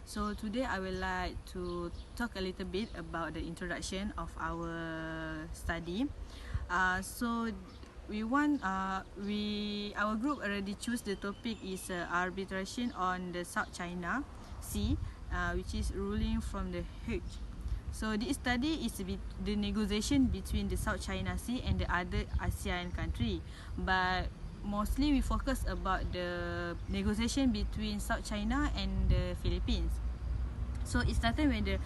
So today I would like to talk a little bit about the introduction of our study. So our group already choose the topic is arbitration on the South China Sea, which is ruling from the Hague. So this study is the negotiation between the South China Sea and the other ASEAN country, but mostly we focus about the negotiation between South China and the Philippines. So it started when the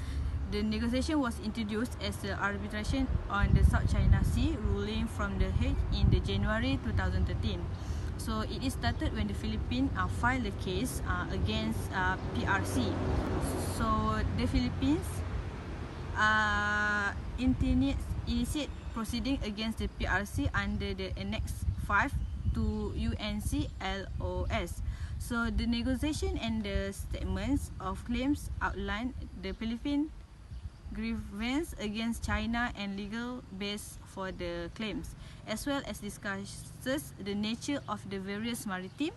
negotiation was introduced as the arbitration on the South China Sea ruling from the Hague in the January 2013. So it is started when the Philippines filed the case against PRC. So the Philippines initiate proceeding against the PRC under the Annex 5 to UNCLOS. So the negotiation and the statements of claims outline the Philippine grievance against China and legal base for the claims, as well as discusses the nature of the various maritime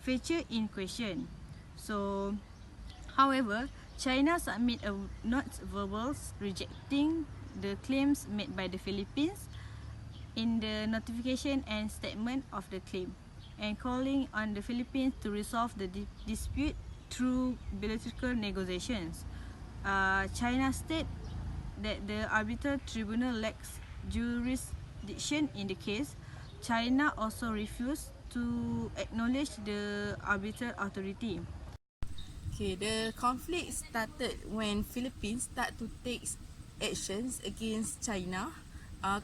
feature in question. So, however, China submit a not verbals rejecting the claims made by the Philippines in the notification and statement of the claim, and calling on the Philippines to resolve the dispute through bilateral negotiations. China state that the arbitral tribunal lacks jurisdiction in the case. China also refused to acknowledge the arbitral authority. Okay, the conflict started when Philippines start to take actions against China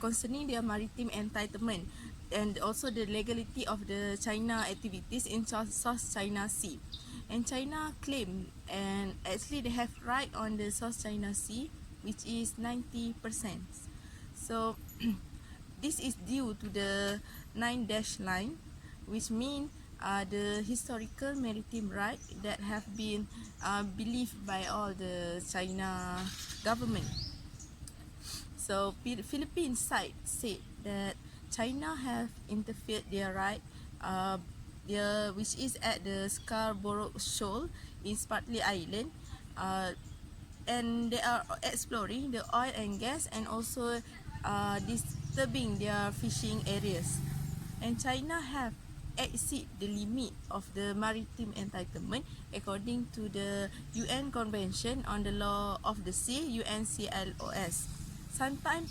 concerning their maritime entitlement and also the legality of the China activities in South China Sea. And China claim and actually they have right on the South China Sea, which is 90%. So this is due to the 9-dash line, which means the historical maritime right that have been believed by all the China government. So Philippine side said that China have interfered their right, which is at the Scarborough Shoal in Spratly Island, and they are exploring the oil and gas and also disturbing their fishing areas. And China have exceed the limit of the maritime entitlement according to the UN Convention on the Law of the Sea, UNCLOS. Sometimes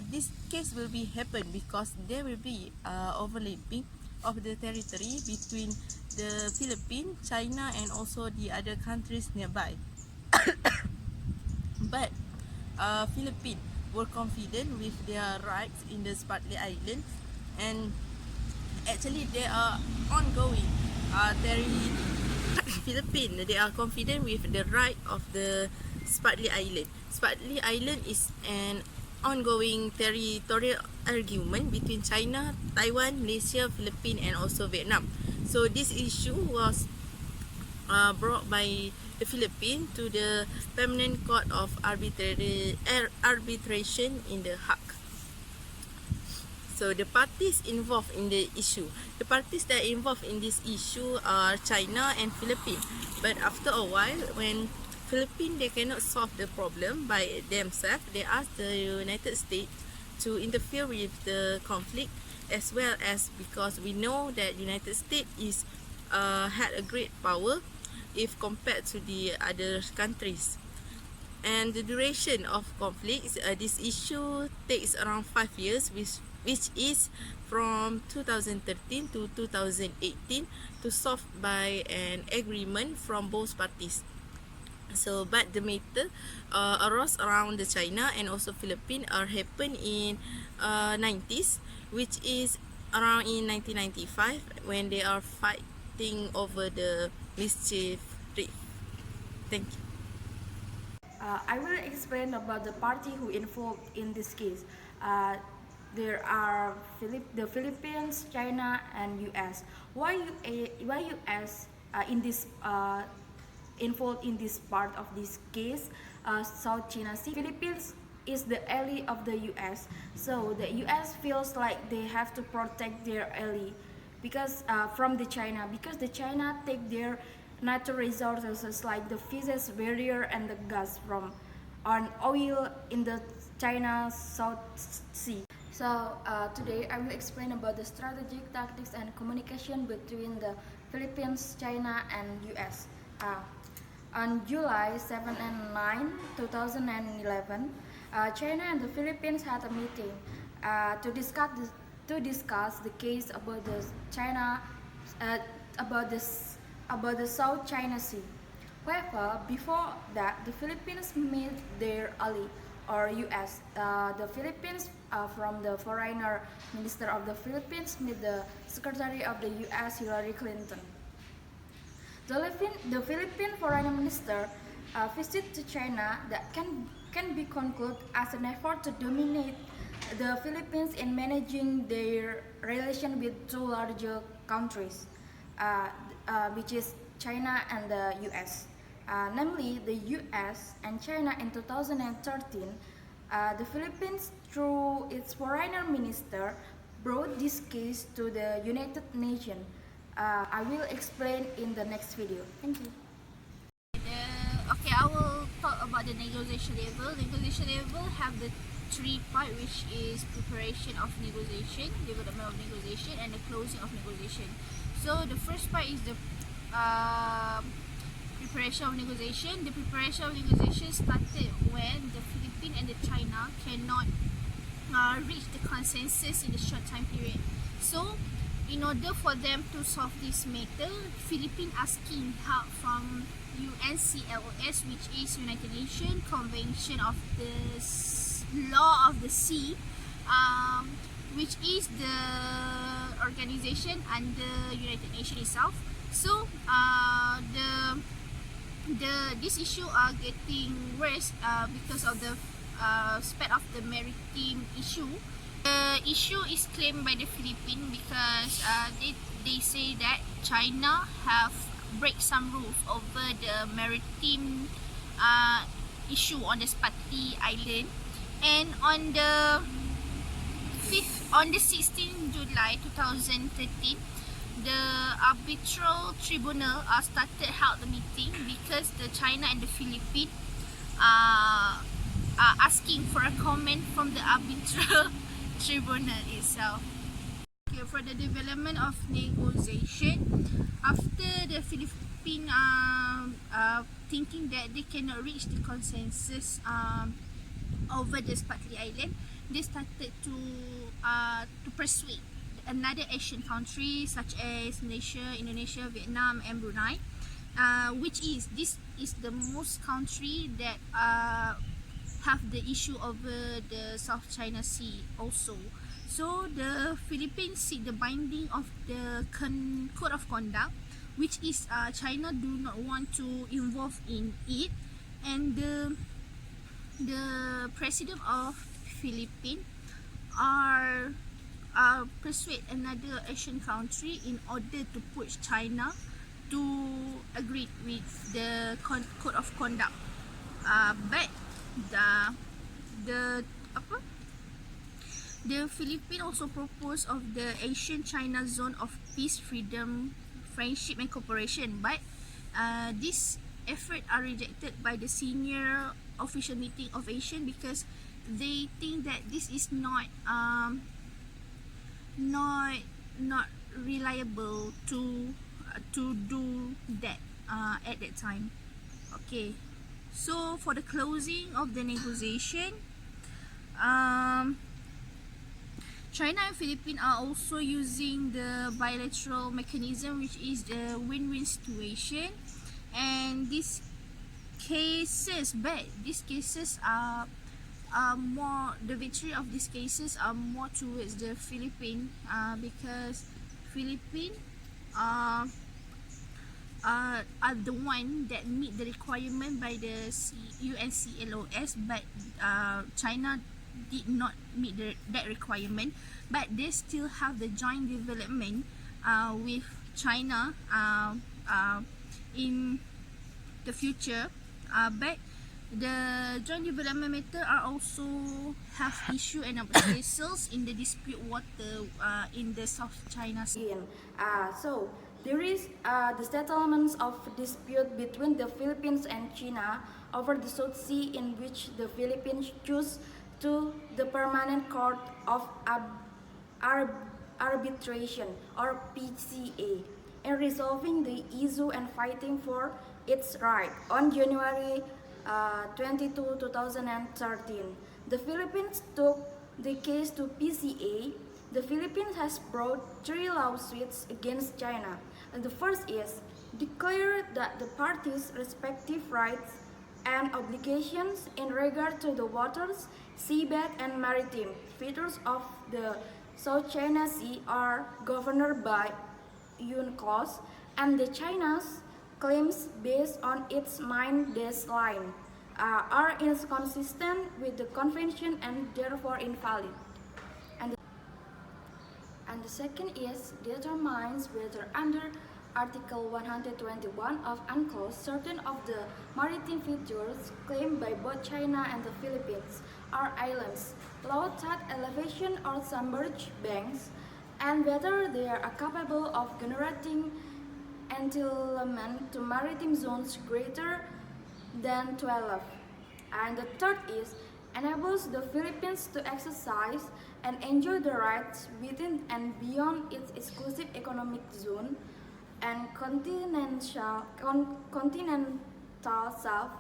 this case will be happen because there will be overlapping of the territory between the Philippines, China, and also the other countries nearby. But Philippines were confident with their rights in the Spratly Island, and actually they are ongoing. Philippines, they are confident with the right of the Spratly Island. Spratly Island is an ongoing territorial argument between China, Taiwan, Malaysia, Philippines, and also Vietnam. So this issue was brought by the Philippines to the Permanent Court of Arbitration in The Hague. So the parties involved in the issue, the parties that are involved in this issue are China and Philippines. But after a while, when Philippines they cannot solve the problem by themselves, they ask the United States to interfere with the conflict, as well as because we know that United States is had a great power if compared to the other countries. And the duration of conflicts, this issue takes around 5 years, which is from 2013 to 2018 to solve by an agreement from both parties. So, but the matter arose around the China and also Philippines are happened in 90s, which is around in 1995 when they are fighting over the Mischief Reef. Thank you. I will explain about the party who involved in this case. There are the Philippines, China, and U.S. Why U.S. In this involved in this part of this case? South China Sea. Philippines is the ally of the U.S. So the U.S. feels like they have to protect their ally because from the China, because the China take their natural resources like the fishes barrier and the gas from on oil in the China South Sea. So today I will explain about the strategic tactics and communication between the Philippines, China, and US. On July 7 and 9, 2011, China and the Philippines had a meeting to discuss the case about the China uh, about the South China Sea. However, before that, the Philippines met their ally, or US. The Philippines, from the Foreign Minister of the Philippines, met the Secretary of the US, Hillary Clinton. The Philippine Foreign Minister visit to China that can be concluded as an effort to dominate the Philippines in managing their relation with two larger countries, which is China and the US. Namely, the US and China in 2013, the Philippines, through its foreign minister, brought this case to the United Nations. I will explain in the next video. Thank you. Okay, I will talk about the negotiation level. Negotiation level have the three part, which is preparation of negotiation, development of negotiation, and the closing of negotiation. So the first part is the preparation of negotiation. The preparation of negotiation started when the Philippines and the China cannot reach the consensus in a short time period. So in order for them to solve this matter, Philippines asking help from UNCLOS, which is United Nations Convention of the Law of the Sea, which is the organization under United Nations itself. So this issue are getting worse because of the spread of the maritime issue. The issue is claimed by the Philippines because they say that China have break some rules over the maritime issue on the Spratly Island, and on the 16th July 2013, the arbitral tribunal started held the meeting because the China and the Philippines are asking for a comment from the arbitral tribunal itself. Okay, for the development of negotiation, after the Philippines thinking that they cannot reach the consensus over the Spratly Island, they started to persuade another Asian country such as Malaysia, Indonesia, Vietnam, and Brunei, which is the most country that have the issue over the South China Sea also. So the Philippines seek the binding of the code of conduct, which is China do not want to involve in it, and the president of Philippines are persuade another Asian country in order to push China to agree with the code of conduct. But the Philippines also proposed of the Asian-China Zone of Peace, Freedom, Friendship and Cooperation, but this effort are rejected by the senior official meeting of ASEAN because they think that this is not reliable to do that at that time. Okay, so for the closing of the negotiation, China and Philippines are also using the bilateral mechanism, which is the win-win situation, and these cases are more, the victory of these cases are more towards the Philippines, because Philippines are the one that meet the requirement by the UNCLOS, but China did not meet that requirement, but they still have the joint development with China in the future, but the joint development matter are also have issue and cases in the dispute water in the South China Sea. So There is the settlements of dispute between the Philippines and China over the South Sea, in which the Philippines chose to the Permanent Court of Arbitration, or PCA, in resolving the issue and fighting for its right. On January 22, 2013, the Philippines took the case to PCA. The Philippines has brought 3 lawsuits against China. And the first is declare that the parties' respective rights and obligations in regard to the waters, seabed, and maritime features of the South China Sea are governed by UNCLOS, and the China's claims based on its main line are inconsistent with the convention and therefore invalid. And the second is determines whether under Article 121 of UNCLOS certain of the maritime features claimed by both China and the Philippines are islands, low tide elevation or submerged banks, and whether they are capable of generating entitlement to maritime zones greater than 12. And the third is enables the Philippines to exercise and enjoy the rights within and beyond its exclusive economic zone and continental shelf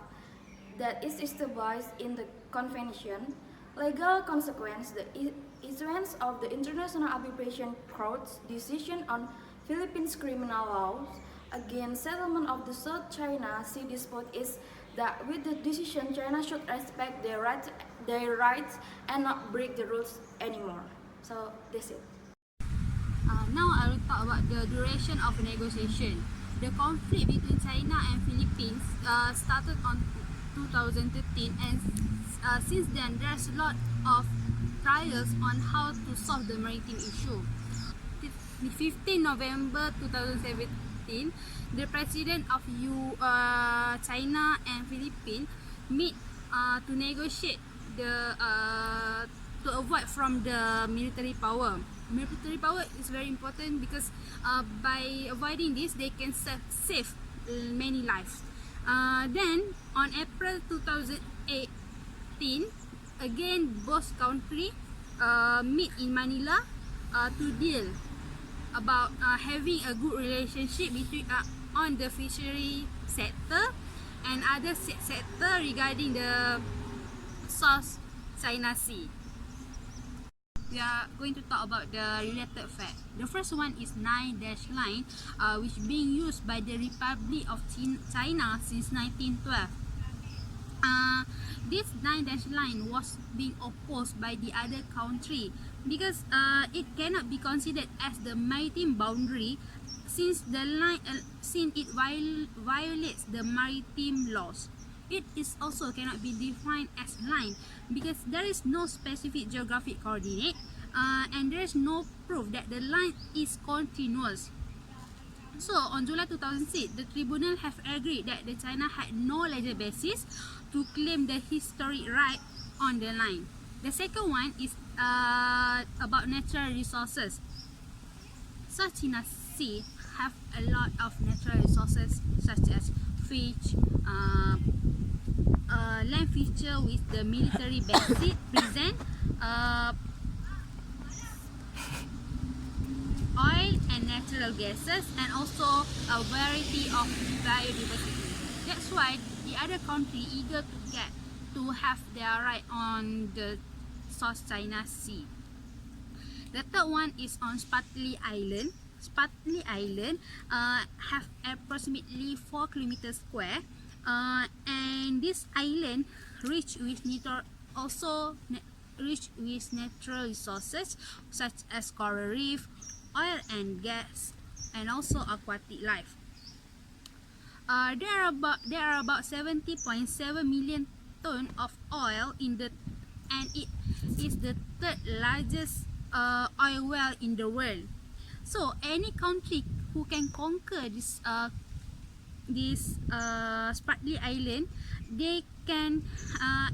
that is established in the convention. Legal consequence, the issuance of the International Arbitration Court's decision on Philippines criminal laws against settlement of the South China Sea dispute is that with the decision, China should respect their rights and not break the rules anymore. So that's it. Now I will talk about the duration of negotiation. The conflict between China and Philippines started on 2013, and since then there's a lot of trials on how to solve the maritime issue. 15 November 2017, the president of China and Philippines meet to negotiate to avoid from the military power. Military power is very important because by avoiding this, they can save many lives. Then on April 2018, again both countries meet in Manila to deal about having a good relationship between on the fishery sector and other sector regarding the South China Sea. We are going to talk about the related fact. The first one is 9-dash line, which being used by the Republic of China since 1912. This 9-dash line was being opposed by the other country because it cannot be considered as the maritime boundary since the line since it violates the maritime laws. It is also cannot be defined as line because there is no specific geographic coordinate and there is no proof that the line is continuous. So on July 2006, the tribunal have agreed that the China had no legal basis to claim the historic right on the line. The second one is about natural resources. South China Sea have a lot of natural resources such as fish, land feature with the military bases present, oil and natural gases, and also a variety of biodiversity. That's why the other country eager to have their right on the South China Sea. The third one is on Spratly Island. Spratly Island have approximately 4 kilometers square, and this island rich with natural resources such as coral reef, oil and gas, and also aquatic life. There are about 70.7 million ton of oil in the, and it is the third largest oil well in the world. So any country who can conquer this Spratly Island, they can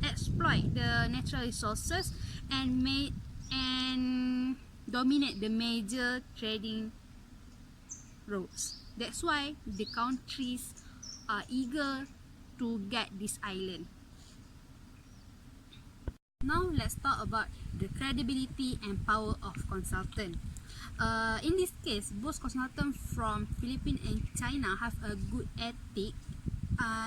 exploit the natural resources and dominate the major trading roads. That's why the countries are eager to get this island. Now let's talk about the credibility and power of consultant. In this case, both consultants from Philippines and China have a good ethic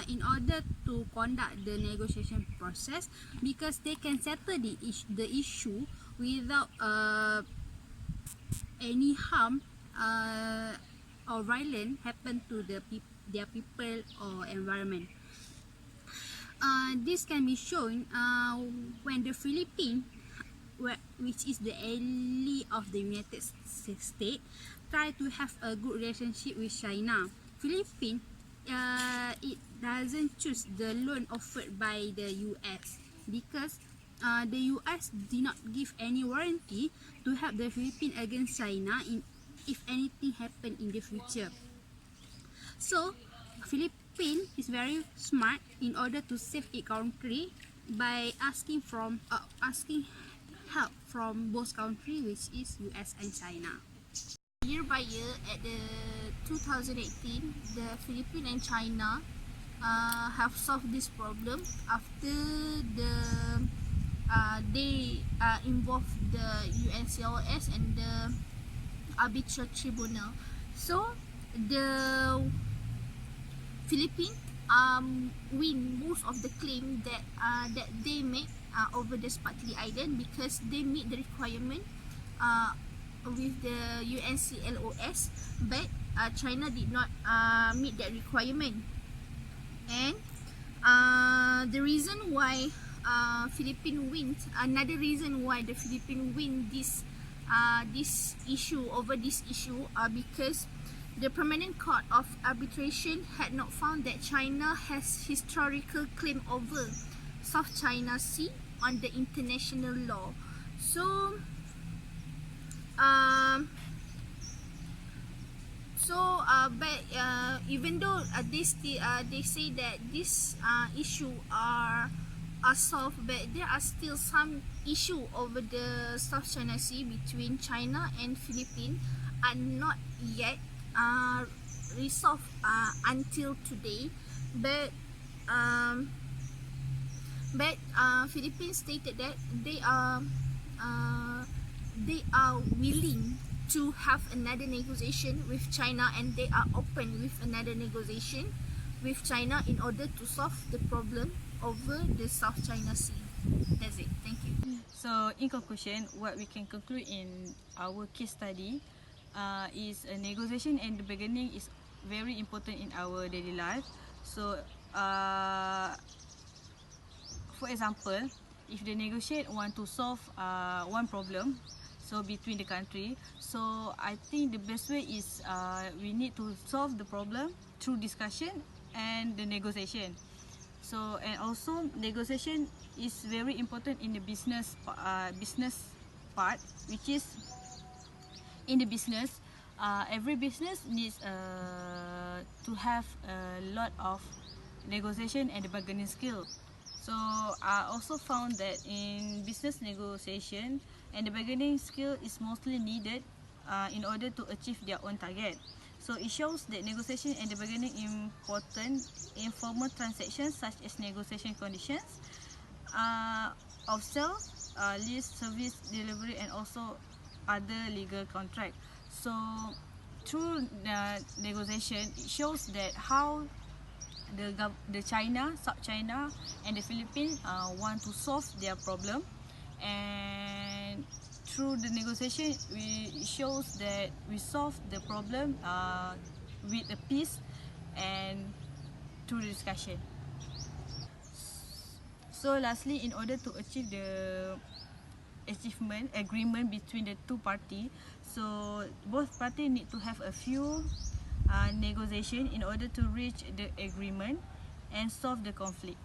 in order to conduct the negotiation process, because they can settle the issue without any harm or violence happen to their people or environment. This can be shown when the Philippines, which is the ally of the United States, try to have a good relationship with China. Philippines, it doesn't choose the loan offered by the US because the US did not give any warranty to help the Philippines against China if anything happen in the future. So Philippines is very smart in order to save its country by asking help from both countries, which is US and China. Year by year, at the 2018, the Philippines and China have solved this problem after they involved the UNCLOS and the Arbitral Tribunal. So the Philippines win most of the claim that they make over the Spratly Island because they meet the requirement with the UNCLOS, but China did not meet that requirement. And the reason why Philippines wins, another reason why the Philippines win this issue over this issue because the Permanent Court of Arbitration had not found that China has historical claim over South China Sea on the international law. So but even though they say that this issue are solved, but there are still some issue over the South China Sea between China and Philippines and not yet resolved until today. But Philippines stated that they are willing to have another negotiation with China, and they are open with another negotiation with China in order to solve the problem over the South China Sea. That's it. Thank you. So in conclusion, what we can conclude in our case study is a negotiation in the beginning is very important in our daily life. So for example, if the negotiate want to solve one problem, so between the country, so I think the best way is we need to solve the problem through discussion and the negotiation. So and also negotiation is very important in the business part, which is in the business, every business needs to have a lot of negotiation and the bargaining skill. So I also found that in business negotiation and the bargaining skill is mostly needed in order to achieve their own target. So it shows that negotiation and the bargaining important in formal transactions such as negotiation conditions of sales, lease, service, delivery, and also other legal contract. So through the negotiation, it shows that how the China, South China, and the Philippines want to solve their problem, and through the negotiation, it shows that we solve the problem with a peace and through the discussion. So lastly, in order to achieve the agreement between the two parties, so both parties need to have a few negotiation in order to reach the agreement and solve the conflict.